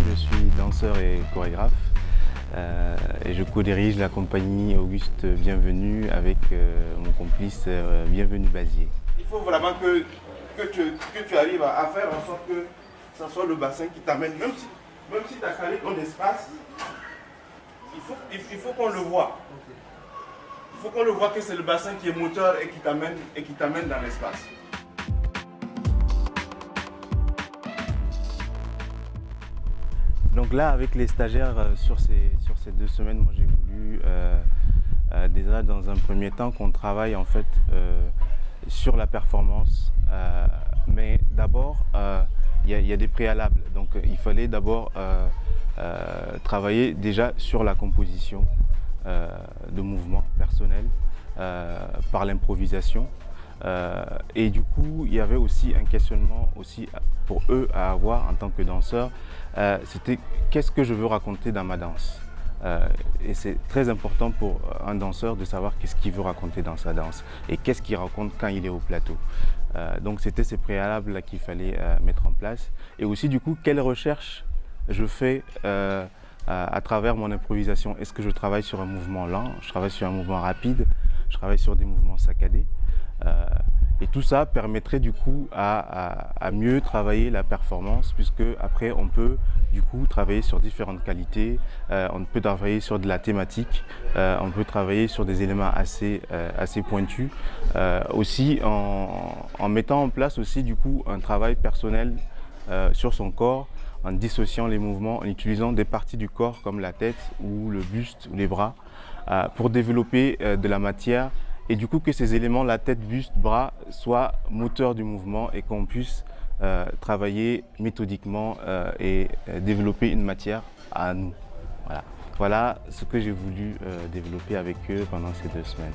je suis danseur et chorégraphe et je co-dirige la compagnie Auguste Bienvenu avec mon complice Bienvenu Bazier. Il faut vraiment que tu arrives à faire en sorte que ce soit le bassin qui t'amène, même si tu as calé ton espace, il faut qu'on le voit. Il faut qu'on le voit que c'est le bassin qui est moteur et qui t'amène dans l'espace. Donc là, avec les stagiaires sur ces 2 semaines, moi j'ai voulu déjà dans un premier temps qu'on travaille en fait sur la performance. Mais d'abord, il y a des préalables. Donc il fallait d'abord travailler déjà sur la composition de mouvements personnels par l'improvisation. Et du coup, il y avait aussi un questionnement aussi pour eux à avoir en tant que danseurs. C'était qu'est-ce que je veux raconter dans ma danse. Et c'est très important pour un danseur de savoir qu'est-ce qu'il veut raconter dans sa danse et qu'est-ce qu'il raconte quand il est au plateau. Donc c'était ces préalables qu'il fallait mettre en place. Et aussi du coup, quelle recherche je fais à travers mon improvisation. Est-ce que je travaille sur un mouvement lent, je travaille sur un mouvement rapide, je travaille sur des mouvements saccadés. Et tout ça permettrait du coup à mieux travailler la performance, puisque après on peut du coup travailler sur différentes qualités, on peut travailler sur de la thématique, on peut travailler sur des éléments assez pointus, aussi en mettant en place aussi du coup un travail personnel sur son corps, en dissociant les mouvements, en utilisant des parties du corps comme la tête ou le buste ou les bras pour développer de la matière. Et du coup que ces éléments, la tête, buste, bras, soient moteurs du mouvement et qu'on puisse travailler méthodiquement et développer une matière à nous. Voilà ce que j'ai voulu développer avec eux pendant ces 2 semaines.